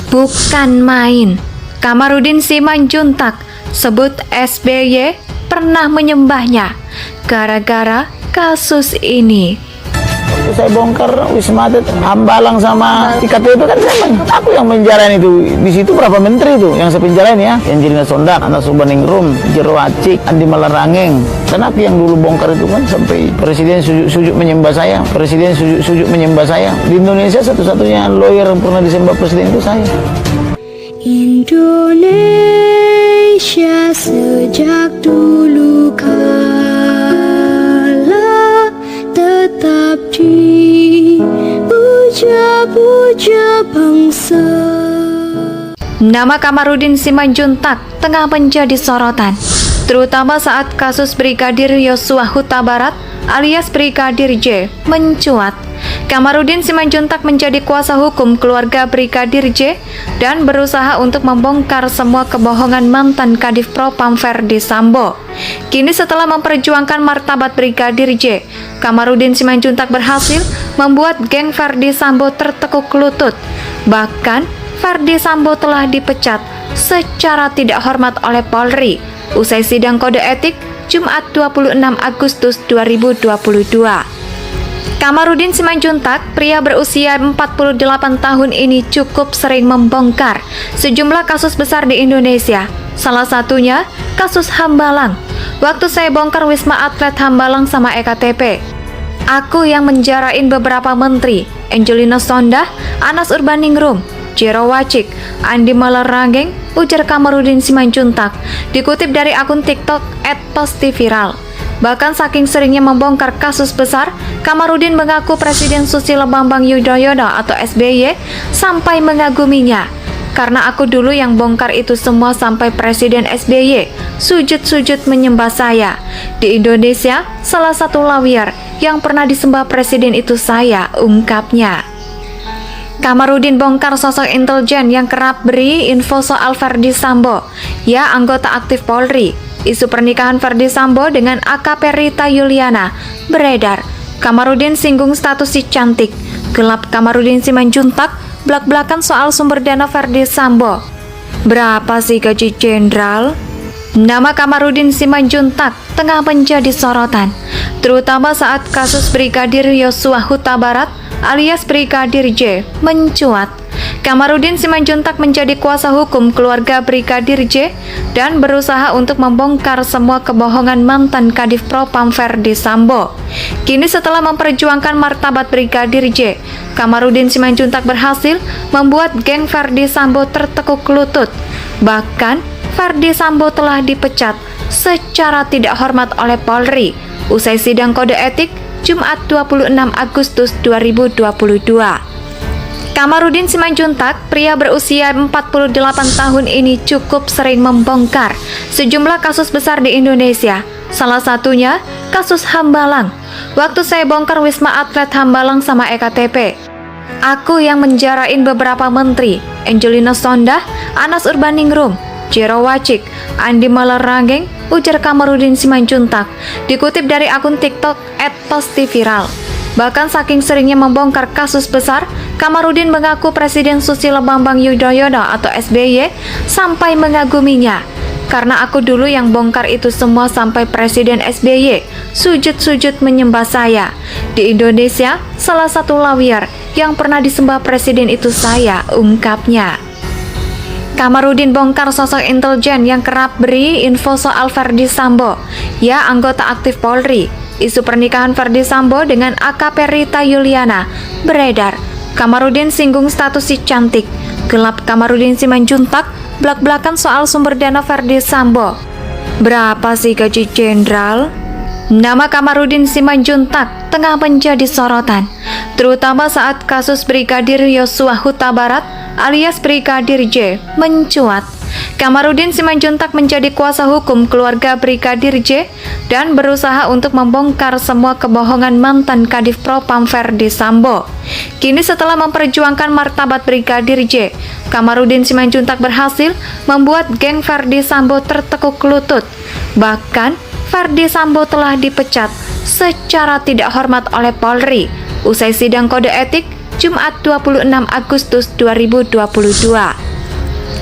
Bukan main. Kamarudin Simanjuntak sebut SBY pernah menyembahnya gara-gara kasus ini. Waktu saya bongkar Wisma Atlet, Hambalang sama IKTP kan aku yang penjarain itu. Di situ berapa menteri itu yang saya penjarain ya? Angelina Sondak, Anas Urbaningrum, Jero Acik, Andi Malarangeng. Dan aku yang dulu bongkar itu kan sampai presiden sujud menyembah saya. Presiden sujud menyembah saya. Di Indonesia satu-satunya lawyer yang pernah disembah presiden itu saya. Indonesia sejak dulu kala tetap dipuja-puja bangsa. Nama Kamarudin Simanjuntak tengah menjadi sorotan, terutama saat kasus Brigadir Yosua Huta Barat alias Brigadir J mencuat. Kamarudin Simanjuntak menjadi kuasa hukum keluarga Brigadir J dan berusaha untuk membongkar semua kebohongan mantan Kadif Propam Ferdi Sambo. Kini setelah memperjuangkan martabat Brigadir J, Kamarudin Simanjuntak berhasil membuat geng Ferdi Sambo tertekuk lutut. Bahkan, Ferdi Sambo telah dipecat secara tidak hormat oleh Polri usai sidang kode etik Jumat 26 Agustus 2022. Kamarudin Simanjuntak, pria berusia 48 tahun ini cukup sering membongkar sejumlah kasus besar di Indonesia. Salah satunya kasus Hambalang. Waktu saya bongkar Wisma Atlet Hambalang sama EKTP, aku yang menjarain beberapa menteri, Angelina Sondak, Anas Urbaningrum, Jero Acik, Andi Malarangeng, ujar Kamarudin Simanjuntak, dikutip dari akun TikTok @pastiviral. Bahkan saking seringnya membongkar kasus besar, Kamarudin mengaku Presiden Susilo Bambang Yudhoyono atau SBY sampai mengaguminya. Karena aku dulu yang bongkar itu semua sampai Presiden SBY sujud-sujud menyembah saya. Di Indonesia, salah satu lawyer yang pernah disembah Presiden itu saya, ungkapnya. Kamarudin bongkar sosok intelijen yang kerap beri info soal Ferdi Sambo, ya anggota aktif Polri. Isu pernikahan Ferdi Sambo dengan AKP Rita Yuliana beredar. Kamarudin singgung status si cantik. Gelap Kamarudin Simanjuntak belak-belakan soal sumber dana Ferdi Sambo. Berapa sih gaji jenderal? Nama Kamarudin Simanjuntak tengah menjadi sorotan, terutama saat kasus Brigadir Yosua Huta Barat alias Brigadir J mencuat. Kamarudin Simanjuntak menjadi kuasa hukum keluarga Brigadir J dan berusaha untuk membongkar semua kebohongan mantan Kadif Propam Ferdi Sambo. Kini setelah memperjuangkan martabat Brigadir J, Kamarudin Simanjuntak berhasil membuat geng Ferdi Sambo tertekuk lutut. Bahkan, Ferdi Sambo telah dipecat secara tidak hormat oleh Polri usai sidang kode etik Jumat 26 Agustus 2022. Kamarudin Simanjuntak, pria berusia 48 tahun ini cukup sering membongkar sejumlah kasus besar di Indonesia. Salah satunya kasus Hambalang. Waktu saya bongkar Wisma Atlet Hambalang sama EKTP, aku yang menjarain beberapa menteri, Angelina Sondak, Anas Urbaningrum, Jero Acik, Andi Malarangeng, ujar Kamarudin Simanjuntak, dikutip dari akun TikTok @pastiviral. Bahkan saking seringnya membongkar kasus besar, Kamarudin mengaku Presiden Susilo Bambang Yudhoyono atau SBY sampai mengaguminya. Karena aku dulu yang bongkar itu semua sampai Presiden SBY sujud-sujud menyembah saya. Di Indonesia, salah satu lawyer yang pernah disembah Presiden itu saya, ungkapnya. Kamarudin bongkar sosok intelijen yang kerap beri info soal Ferdi Sambo, ya anggota aktif Polri. Isu pernikahan Ferdi Sambo dengan AKP Rita Yuliana beredar. Kamarudin singgung status si cantik. Gelap Kamarudin Simanjuntak belak-belakan soal sumber dana Ferdi Sambo. Berapa sih gaji jenderal? Nama Kamarudin Simanjuntak tengah menjadi sorotan, terutama saat kasus Brigadir Yosua Huta Barat alias Brigadir J mencuat. Kamarudin Simanjuntak menjadi kuasa hukum keluarga Brigadir J dan berusaha untuk membongkar semua kebohongan mantan Kadif Propam Ferdi Sambo. Kini setelah memperjuangkan martabat Brigadir J, Kamarudin Simanjuntak berhasil membuat geng Ferdi Sambo tertekuk lutut. Bahkan, Ferdi Sambo telah dipecat secara tidak hormat oleh Polri usai sidang kode etik Jumat 26 Agustus 2022.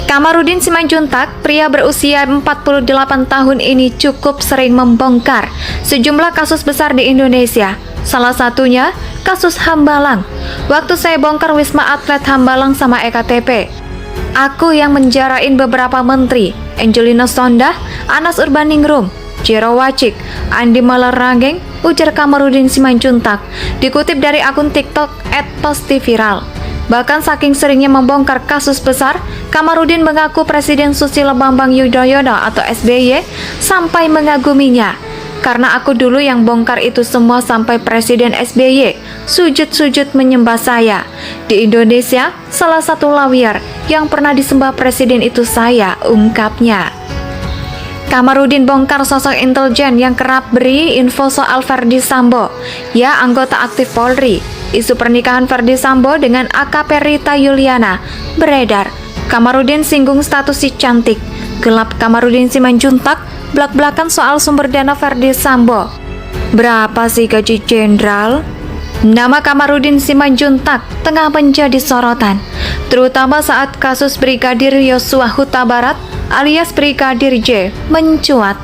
Kamarudin Simanjuntak, pria berusia 48 tahun ini cukup sering membongkar sejumlah kasus besar di Indonesia. Salah satunya kasus Hambalang. Waktu saya bongkar Wisma Atlet Hambalang sama EKTP, aku yang menjarain beberapa menteri, Angelina Sondah, Anas Urbaningrum, Jero Wacik, Andi Malarangeng, ujar Kamarudin Simanjuntak, dikutip dari akun TikTok @pastiviral. Bahkan saking seringnya membongkar kasus besar, Kamarudin mengaku Presiden Susilo Bambang Yudhoyono atau SBY sampai mengaguminya. Karena aku dulu yang bongkar itu semua sampai Presiden SBY sujud-sujud menyembah saya. Di Indonesia, salah satu lawyer yang pernah disembah Presiden itu saya, ungkapnya. Kamarudin bongkar sosok intelijen yang kerap beri info soal Verdi Sambo, ya anggota aktif Polri. Isu pernikahan Verdi Sambo dengan AKP Rita Yuliana beredar. Kamarudin singgung status si cantik. Gelap Kamarudin Simanjuntak blak-blakan soal sumber dana Verdi Sambo. Berapa sih gaji jenderal? Nama Kamarudin Simanjuntak tengah menjadi sorotan, terutama saat kasus Brigadir Yosua Huta Barat alias Brigadir J mencuat.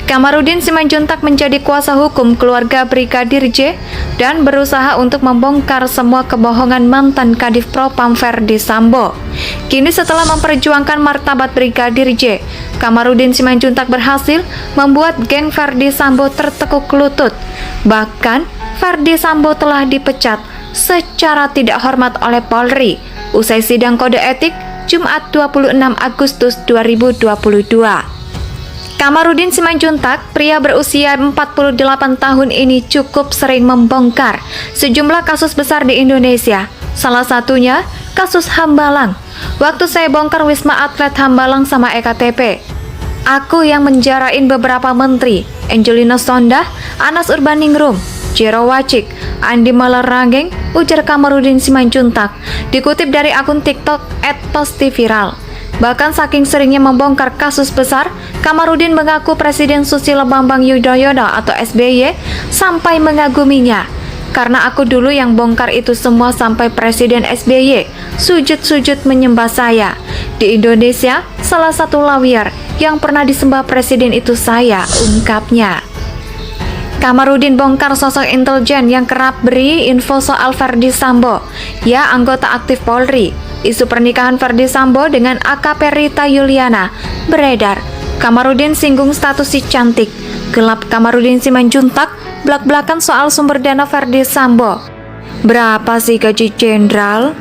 Kamarudin Simanjuntak menjadi kuasa hukum keluarga Brigadir J dan berusaha untuk membongkar semua kebohongan mantan Kadif Propam Verdi Sambo. Kini setelah memperjuangkan martabat Brigadir J, Kamarudin Simanjuntak berhasil membuat geng Verdi Sambo tertekuk lutut. Bahkan Verdi Sambo telah dipecat secara tidak hormat oleh Polri usai sidang kode etik Jumat 26 Agustus 2022. Kamarudin Simanjuntak, pria berusia 48 tahun ini cukup sering membongkar sejumlah kasus besar di Indonesia. Salah satunya kasus Hambalang. Waktu saya bongkar Wisma Atlet Hambalang sama EKTP, aku yang menjarain beberapa menteri, Angelina Sondah, Anas Urbaningrum, Jero Wacik, Andi Malarangeng, ujar Kamarudin Simanjuntak, dikutip dari akun TikTok @pastiviral. Bahkan saking seringnya membongkar kasus besar, Kamarudin mengaku Presiden Susilo Bambang Yudhoyono atau SBY sampai mengaguminya. Karena aku dulu yang bongkar itu semua sampai Presiden SBY sujud-sujud menyembah saya. Di Indonesia, salah satu lawyer yang pernah disembah Presiden itu saya, ungkapnya. Kamarudin bongkar sosok intelijen yang kerap beri info soal Verdi Sambo, ya anggota aktif Polri. Isu pernikahan Verdi Sambo dengan AKP Rita Yuliana beredar. Kamarudin singgung status si cantik. Gelap Kamarudin Simanjuntak blak-blakan soal sumber dana Verdi Sambo. Berapa sih gaji jenderal?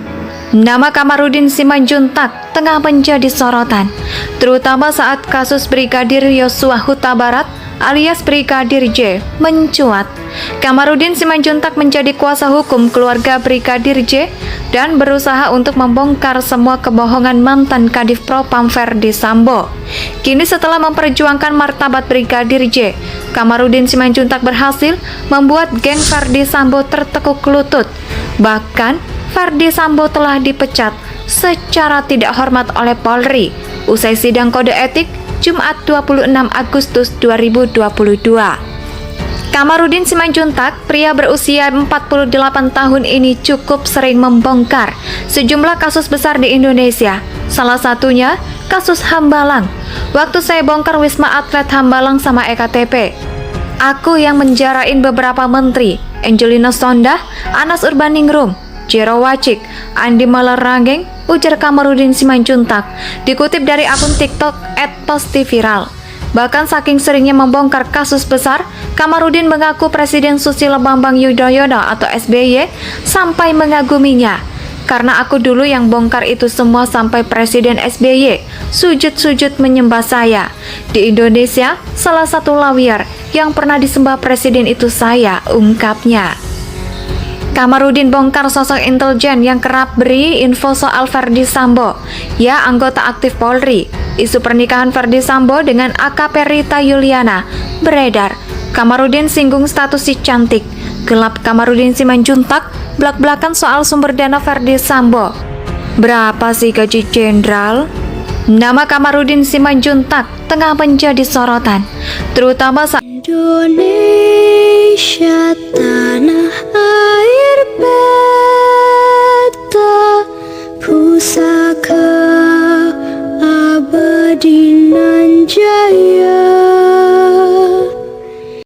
Nama Kamarudin Simanjuntak tengah menjadi sorotan, terutama saat kasus Brigadir Yosua Huta Barat alias Brigadir J mencuat. Kamarudin Simanjuntak menjadi kuasa hukum keluarga Brigadir J dan berusaha untuk membongkar semua kebohongan mantan Kadif Propam Verdi Sambo. Kini setelah memperjuangkan martabat Brigadir J, Kamarudin Simanjuntak berhasil membuat geng Verdi Sambo tertekuk lutut. Bahkan Verdi Sambo telah dipecat secara tidak hormat oleh Polri usai sidang kode etik Jumat 26 Agustus 2022. Kamarudin Simanjuntak, pria berusia 48 tahun ini cukup sering membongkar sejumlah kasus besar di Indonesia. Salah satunya kasus Hambalang. Waktu saya bongkar Wisma Atlet Hambalang sama EKTP, aku yang menjarain beberapa menteri, Angelina Sondah, Anas Urbaningrum, Jero Wacik, Andi Malarangeng, ujar Kamarudin Simanjuntak, dikutip dari akun TikTok @pastiviral. Bahkan saking seringnya membongkar kasus besar, Kamarudin mengaku Presiden Susilo Bambang Yudhoyono atau SBY sampai mengaguminya. Karena aku dulu yang bongkar itu semua sampai Presiden SBY sujud-sujud menyembah saya. Di Indonesia, salah satu lawyer yang pernah disembah Presiden itu saya, ungkapnya. Kamarudin bongkar sosok intelijen yang kerap beri info soal Verdi Sambo, ya anggota aktif Polri. Isu pernikahan Verdi Sambo dengan AKP Rita Yuliana beredar. Kamarudin singgung status si cantik. Gelap Kamarudin Simanjuntak blak-blakan soal sumber dana Verdi Sambo. Berapa sih gaji jenderal? Nama Kamarudin Simanjuntak tengah menjadi sorotan, terutama saat Indonesia tanah air Pusaka abadi nan jaya.